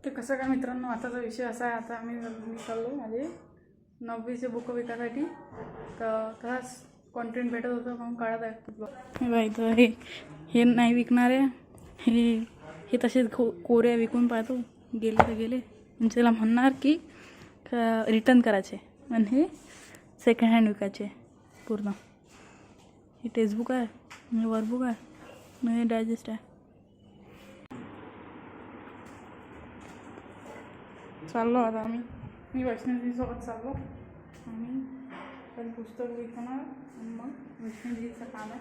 तर कसं काय मित्रांनो, आताचा विषय असा आहे, आता मी चाललो माझे 9वीचे बुक विकायसाठी. तर तसाच कॉन्टेंट भेटत होतं म्हणून काढत आहे ब्लॉग. हे बाई, तर हे नाही विकणार आहे, हे तसेच कोऱ्या विकून पाहतो. गेले तर गेले, म्हणजे त्याला म्हणणार की रिटर्न करायचे, पण हे सेकंड हँड विकायचे पूर्ण. हे टेक्स्टबुक आहे, हे वर्कबुक आहे, हे डायजेस्ट आहे. चाललो आता मी वैष्णवीसोबत चाललो. आम्ही पहिले पुस्तक विकणार, मग वैष्णवीचं काम आहे.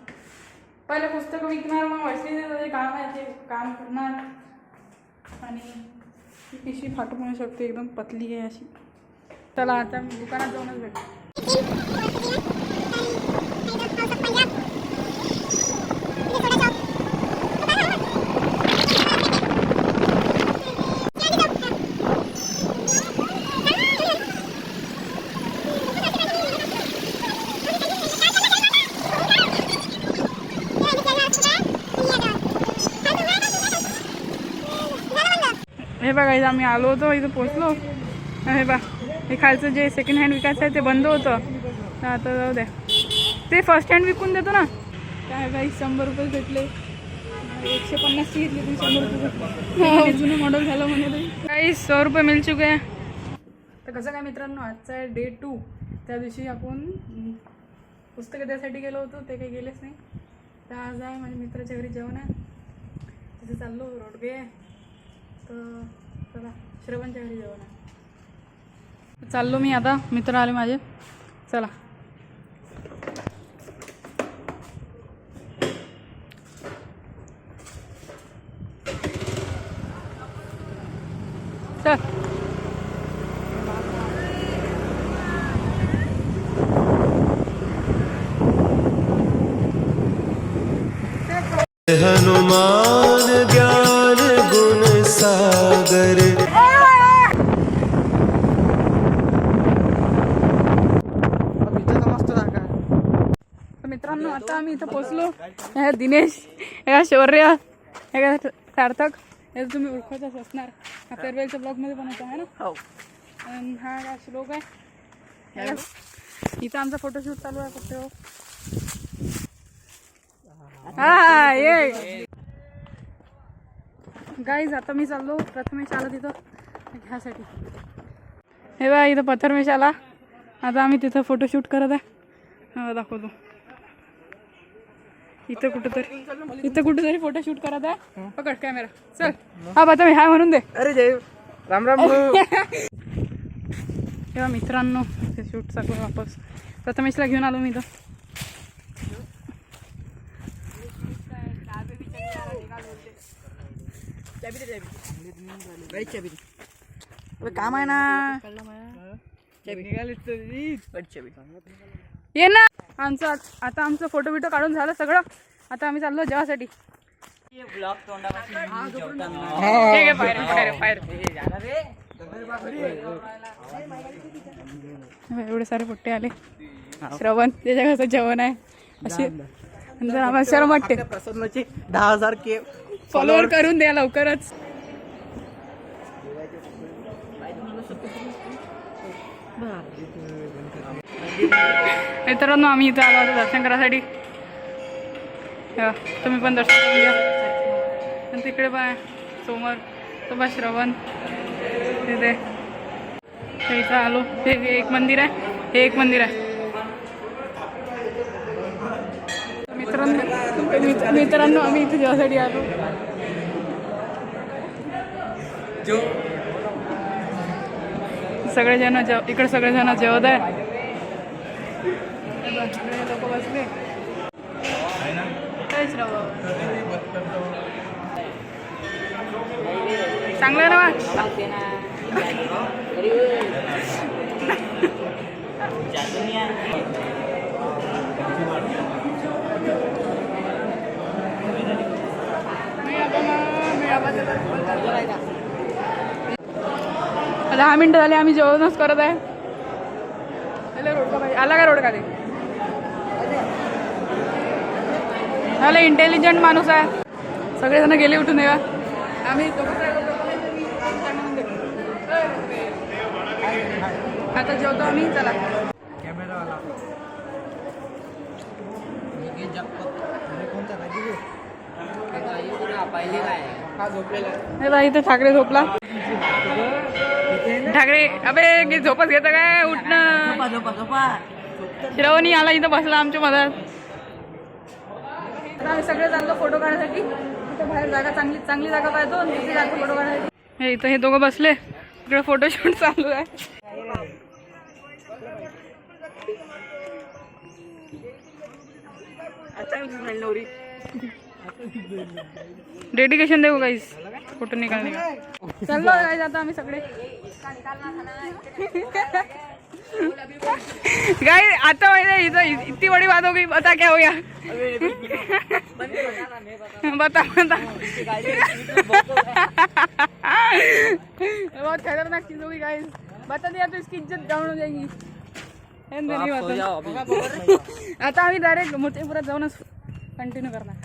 पहिले पुस्तकं विकणार, मग वैष्णवीचं काम आहे ते काम करणार. आणि ती पिशवी फाटू म्हणू शकते, एकदम पतली आहे अशी. चला आता मी दुकानात जाऊनच भेटतो. हे बघा, आम्ही आलो होतो, इथं पोचलो. हे बा, हे खालचं जे सेकंड हँड विकायचं आहे ते बंद होतं. तर आता जाऊ द्या, ते फर्स्ट हँड विकून देतो ना. काय बाई, 100 रुपये भेटले. 150ची घेतली, तुम्ही 100 रुपये भेटले. जुनं मॉडेल झालं म्हणे काही 100 रुपये मिळ चुके आहे. तर कसं काय मित्रांनो, आजचा आहे डे 2. त्या दिवशी आपण पुस्तकं द्यायसाठी गेलो होतो, ते काही गेलेच नाही. तर आज आहे माझ्या मित्राच्या घरी जेवण आहे, तिथे चाललो. रोडगे आहे, तर चला श्रवणच्या घरी जेवण आहे. चाललो मी आता, मित्र आले माझे. चला चल. हनुमान ज्ञान गुण सागर. मित्रांनो, आता आम्ही इथं पोचलो. ह्या दिनेश, ह्या शौर्य, ह्या सार्थक, हे तुम्ही ओळखतच असणार. हा फेअरवेलच्या ब्लॉगमध्ये पण होता आहे ना. हो. आणि हा काय श्लोक आहे. इथं आमचा फोटोशूट चालू आहे फक्त. हा ये गाईज, आता मी चाललो. प्रथमेश आला तिथं ह्यासाठी. हे बा, इथं प्रथमेश आला. आता आम्ही तिथं फोटोशूट करत आहे. दाखवतो. इथं कुठेतरी फोटोशूट करत आहे. पकड कॅमेरा, चल. हा प्रथमेश, हाय म्हणून दे. अरे जय राम राम. तेव्हा मित्रांनो, ते शूट चालू वापस. प्रथमेशला घेऊन आलो मी इथं. काम आहे ना, ये ना. आमचं फोटो बिटो काढून झालं सगळं. आता आम्ही चाललो जेवासाठी. एवढे सारे पोट्टे आले. श्रवण, त्याच्या घरचं जेवण आहे असे. आम्हाला शरम वाटते. प्रसन्नचे 10,000 के फॉलोअर करून द्या लवकरच. मित्रांनो, आम्ही इथं आलो होतो दर्शन करायसाठी. तुम्ही पण दर्शन करून घ्या. आणि तिकडे पाय समोर तो बा श्रवण, तिथे इथं आलो. हे एक मंदिर आहे, हे एक मंदिर आहे. मित्रांनो आम्ही इथे जेवासाठी आलो. सगळेजण इकडे सगळेजण जेवत आहे. लोक बसले. चांगलं ना. आता 10 मिनिटं झाले, आम्ही जेवणच करत आहे. आला का रोड खाली. झालं, इंटेलिजंट माणूस आहे. सगळेजण गेले उठून. येवा आम्ही आता जेवतो आम्ही, चला. कॅमेरावाला हा झोपलेला आहे. हे बघा इथे ठाकरे झोपला. ठाकरे अबे झोपच घेतं काय, उठणं. श्रवणी आला इथं बसला आमच्या मधात. आता आम्ही सगळे चाललो फोटो काढण्यासाठी. इथं बाहेर जागा चांगली जागा पाहतो, तिथे जातो फोटो काढण्यासाठी. हे इथं हे दोघं बसले, इकडे फोटोशूट चालू आहे. डेडिकेशन देऊ गाईस फोटो निकालने का. चलो गाइस आता आम्ही सगळे गाइस आता माहिती इधर इतनी बड़ी बात हो गई. बता क्या हो गया. बता बहुत खतरनाक चीज होगी गाइस. बता दिया तो इसकी इज्जत डाउन हो जाएगी. आता आम्ही डायरेक्ट मोठेपुरात जाऊनच कंटिन्यू करणार.